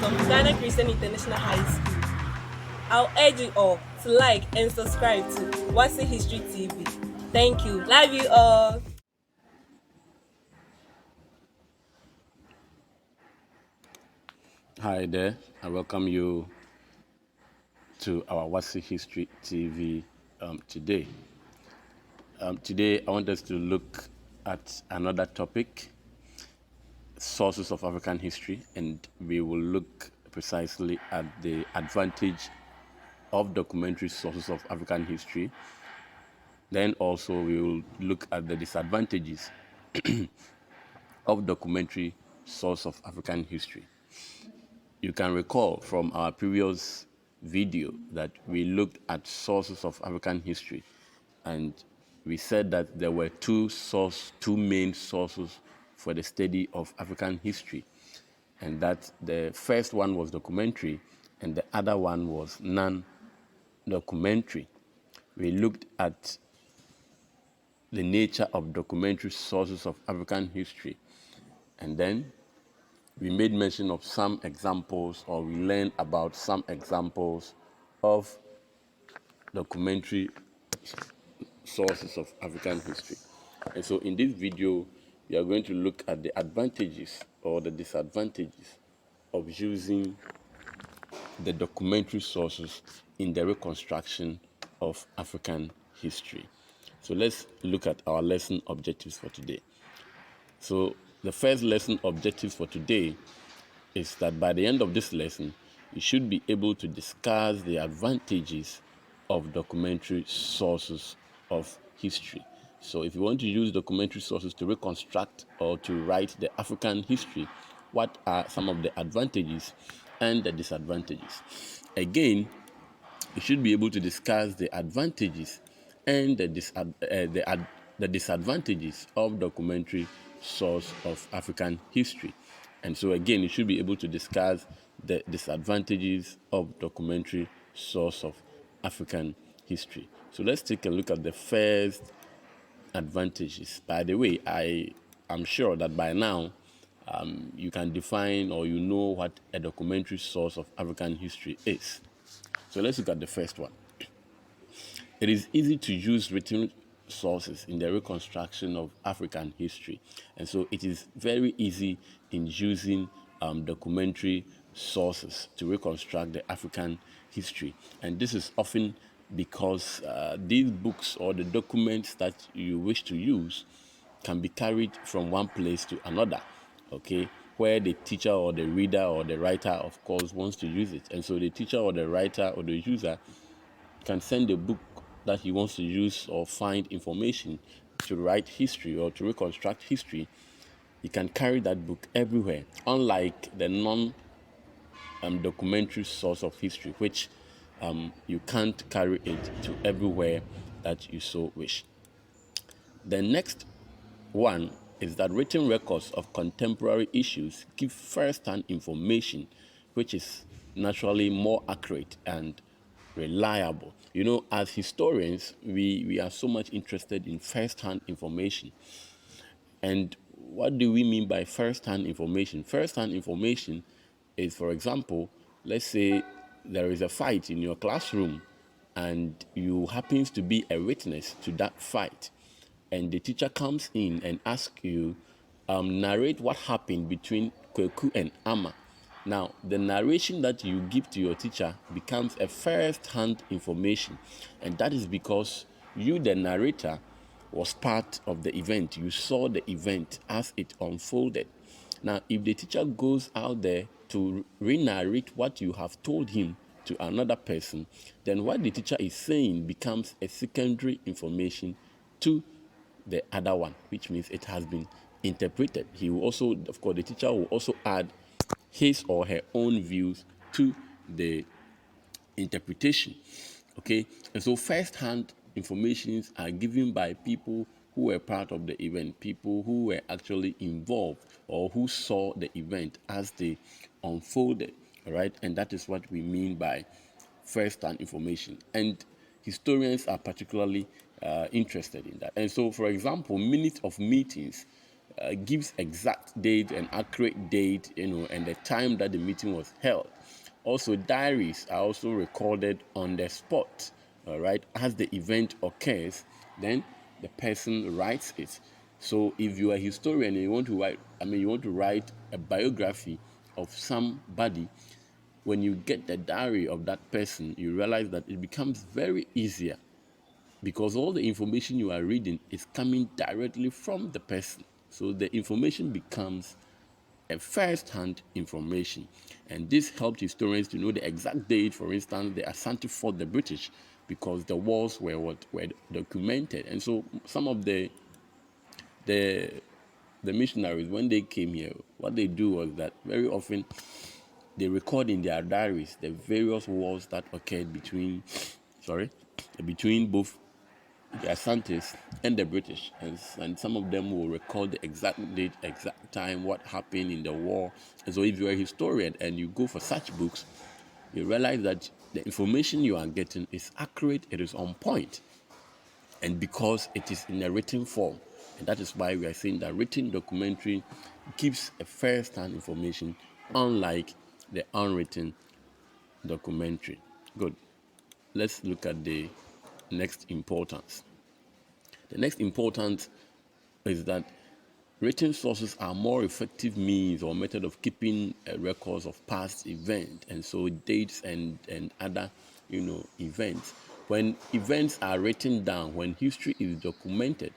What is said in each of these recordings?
welcome to Ghana Christian International High School. I'll urge you all to like and subscribe to Wasi History TV. Thank you. Love you all. Hi there, I welcome you to our Wasi History TV today. Today, I want us to look at another topic, sources of African history, and we will look precisely at the advantage of documentary sources of African history. Then also, we will look at the disadvantages of documentary source of African history. You can recall from our previous video that we looked at sources of African history, and we said that there were two main sources for the study of African history, and that the first one was documentary and the other one was non-documentary. We looked at the nature of documentary sources of African history, and then we made mention of some examples, or we learned about some examples of documentary sources of African history. And so in this video, we are going to look at the advantages or the disadvantages of using the documentary sources in the reconstruction of African history. So let's look at our lesson objectives for today. So the first lesson objectives for today is that by the end of this lesson, you should be able to discuss the advantages of documentary sources of history. So if you want to use documentary sources to reconstruct or to write the African history, what are some of the advantages and the disadvantages? Again, you should be able to discuss the advantages and the disadvantages of documentary source of African history. And so again, you should be able to discuss the disadvantages of documentary source of African history. So let's take a look at the first advantages. By the way, I am sure that by now you can define or you know what a documentary source of African history is. So let's look at the first one. It is easy to use written sources in the reconstruction of African history. And so it is very easy in using documentary sources to reconstruct the African history. And this is often because these books or the documents that you wish to use can be carried from one place to another, okay, where the teacher or the reader or the writer, of course, wants to use it. And so the teacher or the writer or the user can send a book that he wants to use or find information to write history or to reconstruct history. He can carry that book everywhere, unlike the non-documentary source of history, which you can't carry it to everywhere that you so wish. The next one is that written records of contemporary issues give first-hand information, which is naturally more accurate and reliable. You know, as historians, we are so much interested in first-hand information. And what do we mean by first-hand information? First-hand information is, for example, let's say there is a fight in your classroom and you happens to be a witness to that fight, and the teacher comes in and asks you, narrate what happened between Kweku and Ama. Now, the narration that you give to your teacher becomes a first-hand information, and that is because you, the narrator, was part of the event. You saw the event as it unfolded. Now, if the teacher goes out there to re-narrate what you have told him to another person, then what the teacher is saying becomes a secondary information to the other one, which means it has been interpreted. He will also, of course, the teacher will also add his or her own views to the interpretation. Okay, and so first-hand informations are given by people who were part of the event, people who were actually involved or who saw the event as they unfolded. All right, and that is what we mean by first-hand information. And historians are particularly interested in that. And so, for example, minutes of meetings gives exact date and accurate date, and the time that the meeting was held. Also, diaries are also recorded on the spot, all right, as the event occurs. Then the person writes it. So, if you are a historian and you want to write a biography of somebody, when you get the diary of that person, you realize that it becomes very easier because all the information you are reading is coming directly from the person. So the information becomes a first-hand information, and this helped historians to know the exact date. For instance, the Asante fought the British because the wars were documented, and so some of the missionaries, when they came here, what they do was that very often they record in their diaries the various wars that occurred between both the Asantes and the British, and some of them will record the exact date, exact time, what happened in the war. And so, if you're a historian and you go for such books, you realize that the information you are getting is accurate, it is on point, and because it is in a written form. And that is why we are saying that written documentary gives a first-hand information, unlike the unwritten documentary. Good. Let's look at the next importance. The next importance is that written sources are more effective means or method of keeping records of past events, and so dates and other events. When events are written down, when history is documented,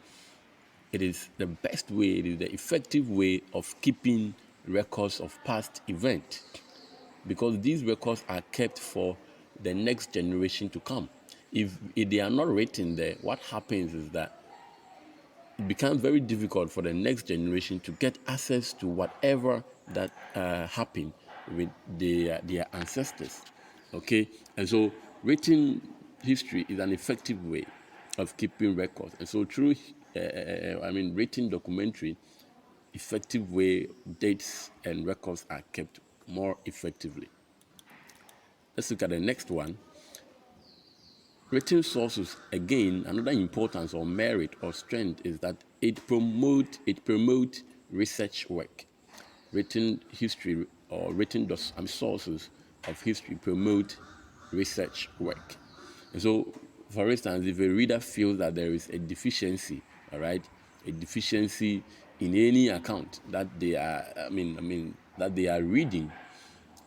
it is the best way, it is the effective way of keeping records of past events, because these records are kept for the next generation to come. If they are not written there, what happens is that it becomes very difficult for the next generation to get access to whatever that happened with their ancestors. Okay, and so written history is an effective way of keeping records, and so through written documentary, effective way dates and records are kept more effectively. Let's look at the next one. Written sources, again, another importance or merit or strength is that it promote research work. Written history or sources of history promote research work. And so, for instance, if a reader feels that there is a deficiency, all right, a deficiency in any account that they are, that they are reading,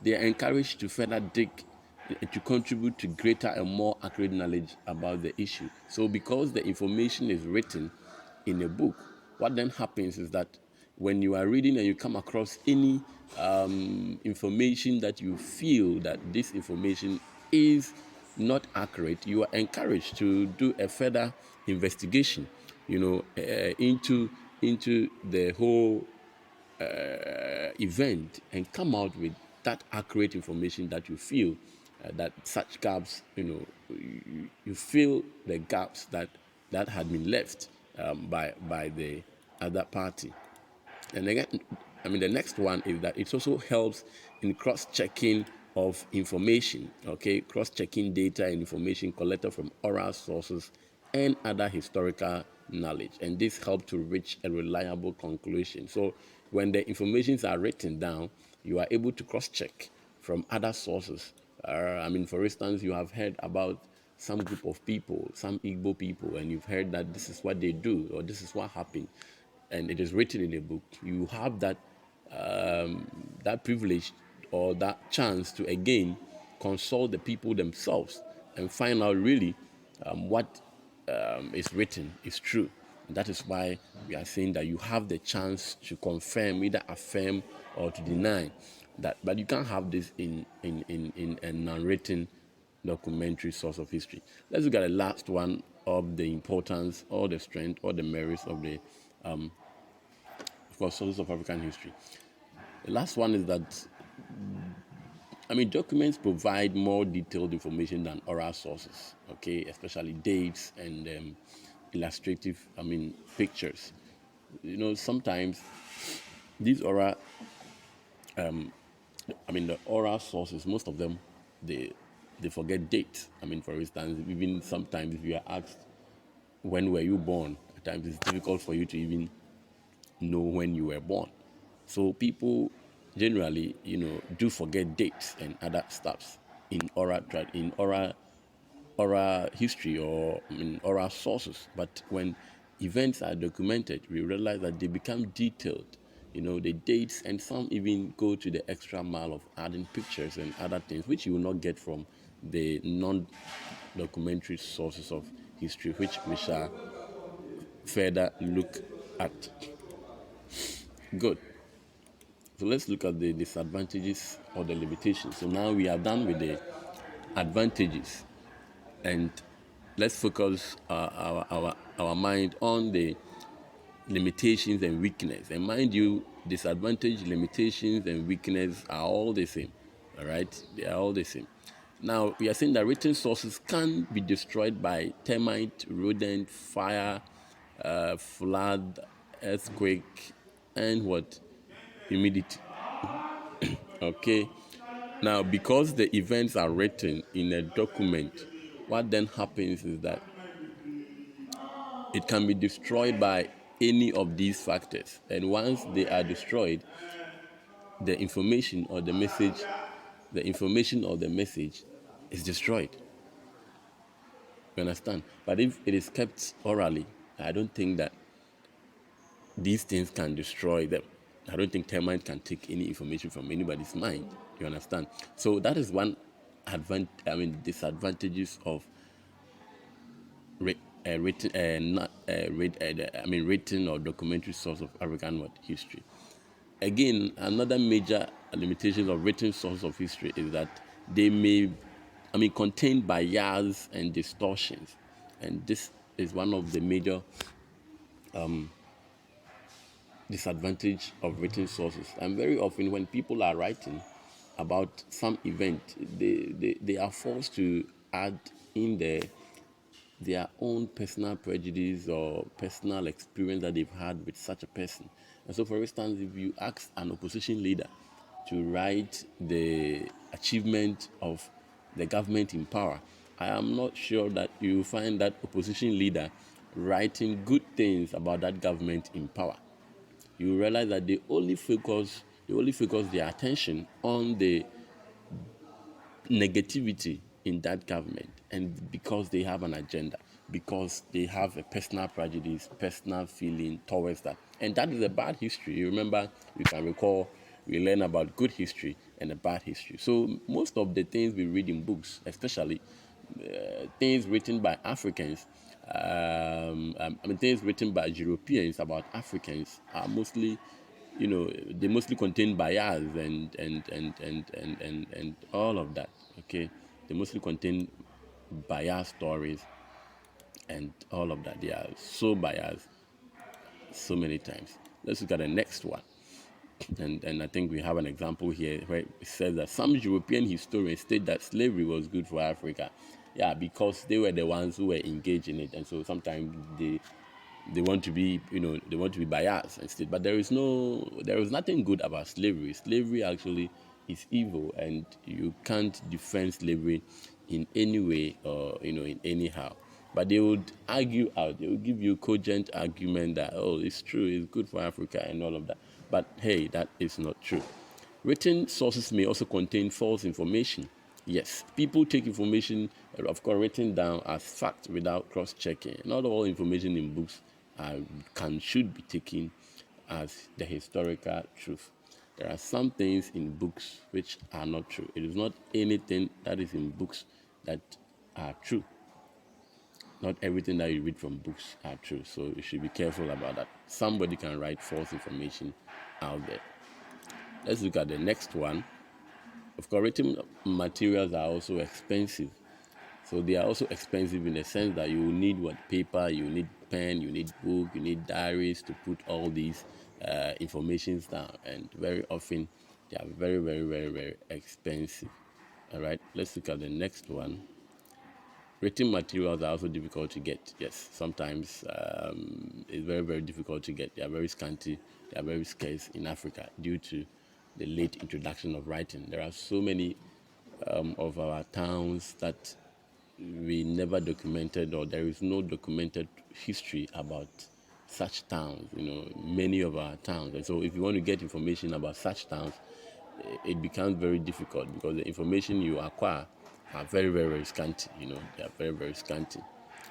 they are encouraged to further dig to contribute to greater and more accurate knowledge about the issue. So because the information is written in a book, what then happens is that when you are reading and you come across any information that you feel that this information is not accurate, you are encouraged to do a further investigation, into the whole event and come out with that accurate information that you feel that such gaps, you fill the gaps that had been left by the other party. And again, the next one is that it also helps in cross-checking of information, okay? Cross-checking data and information collected from oral sources and other historical knowledge. And this helps to reach a reliable conclusion. So when the informations are written down, you are able to cross-check from other sources. For instance, you have heard about some group of people, some Igbo people, and you've heard that this is what they do or this is what happened, and it is written in a book. You have that that privilege or that chance to again consult the people themselves and find out really what is written is true. And that is why we are saying that you have the chance to confirm, either affirm or to deny that, but you can't have this in a non-written documentary source of history. Let's look at the last one of the importance or the strength or the merits of the sources of African history. The last one is that documents provide more detailed information than oral sources, okay, especially dates and illustrative, pictures. Sometimes these oral, the oral sources, most of them, they forget dates. For instance, even sometimes if you are asked, when were you born? At times it's difficult for you to even know when you were born. So people generally, do forget dates and other stuffs in oral history or in oral sources. But when events are documented, we realize that they become detailed. The dates, and some even go to the extra mile of adding pictures and other things, which you will not get from the non-documentary sources of history, which we shall further look at. Good. So let's look at the disadvantages or the limitations. So now we are done with the advantages, and let's focus our mind on the limitations and weakness. And mind you, disadvantage, limitations, and weakness are all the same. All right, they are all the same. Now we are saying that written sources can be destroyed by termite, rodent, fire, flood, earthquake, and what? Humidity. Okay. Now, because the events are written in a document, what then happens is that it can be destroyed by any of these factors. And once they are destroyed, the information or the message, is destroyed. You understand? But if it is kept orally, I don't think that these things can destroy them. I don't think termites can take any information from anybody's mind. You understand? So that is one disadvantages of written or documentary source of African history. Again, another major limitation of written source of history is that they may, contain bias and distortions, and this is one of the major disadvantage of written sources. And very often, when people are writing about some event, they are forced to add in their own personal prejudice or personal experience that they've had with such a person. And so, for instance, if you ask an opposition leader to write the achievement of the government in power, I am not sure that you will find that opposition leader writing good things about that government in power. You realize that they only focus their attention on the negativity in that government, and because they have an agenda, because they have a personal prejudice, personal feeling towards that. And that is a bad history. You can recall, we learn about good history and a bad history. So most of the things we read in books, especially things written by Africans, things written by Europeans about Africans are mostly, they mostly contain bias and all of that. Okay, they mostly contain biased stories and all of that. They are so biased so many times. Let's look at the next one. And I think we have an example here where it says that some European historians state that slavery was good for Africa. Yeah, because they were the ones who were engaged in it, and so sometimes they want to be, biased instead. But there is nothing good about slavery. Slavery actually is evil, and you can't defend slavery in any way or in anyhow. But they would argue out. They would give you cogent argument that, oh, it's true, it's good for Africa and all of that. But hey, that is not true. Written sources may also contain false information. Yes, people take information, of course, written down as fact without cross-checking. Not all information in books should be taken as the historical truth. There are some things in books which are not true. It is not anything that is in books that are true. Not everything that you read from books are true, so you should be careful about that. Somebody can write false information out there. Let's look at the next one. Of course, written materials are also expensive. So they are also expensive in the sense that you need paper, you need pen, you need book, you need diaries to put all these informations down. And very often, they are very, very, very, very expensive. All right, let's look at the next one. Written materials are also difficult to get. Yes, sometimes it's very, very difficult to get. They are very scanty. They are very scarce in Africa due to the late introduction of writing. There are so many of our towns that we never documented, or there is no documented history about such towns, many of our towns. And so if you want to get information about such towns, it becomes very difficult because the information you acquire are very, very, very scanty. They are very, very scanty.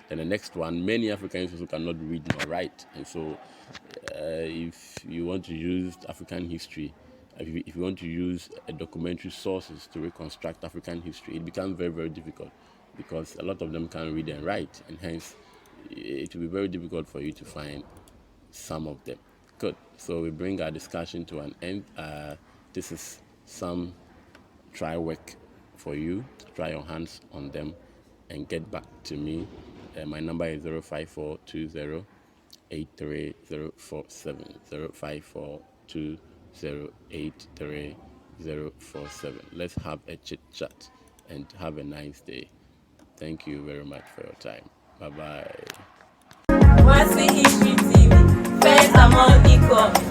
And the next one, many Africans also cannot read nor write. And so if you want to use African history, if you want to use documentary sources to reconstruct African history, it becomes very, very difficult because a lot of them can't read and write, and hence it will be very difficult for you to find some of them. Good. So we bring our discussion to an end. This is some try work for you. Try your hands on them and get back to me. My number is 05420 83047. 05420 Let's have a chit chat and have a nice day. Thank you very much for your time. Bye bye. What's the History TV? First among equal.